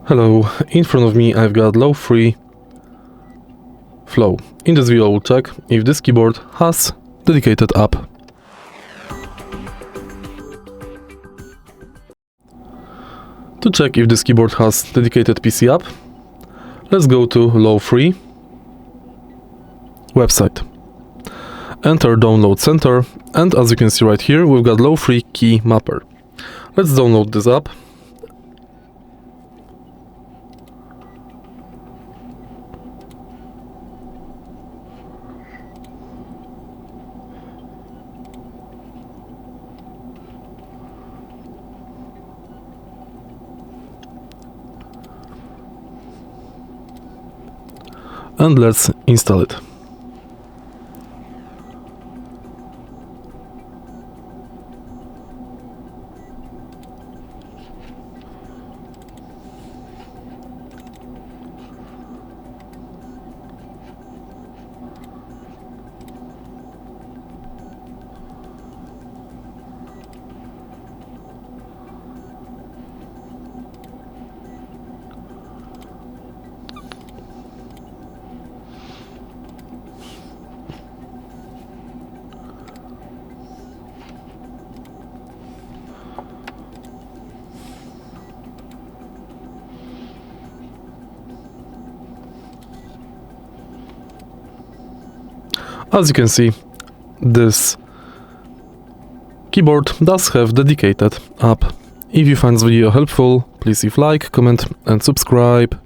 Hello, in front of me I've got LOFREE Flow. In this video I will check if this keyboard has dedicated app. To check if this keyboard has dedicated PC app, let's go to LOFREE website. Enter download center, and as you can see right here, we've got LOFREE Key Mapper. Let's download this app. And let's install it. As you can see, this keyboard does have dedicated app. If you find this video helpful, please leave like, comment and subscribe.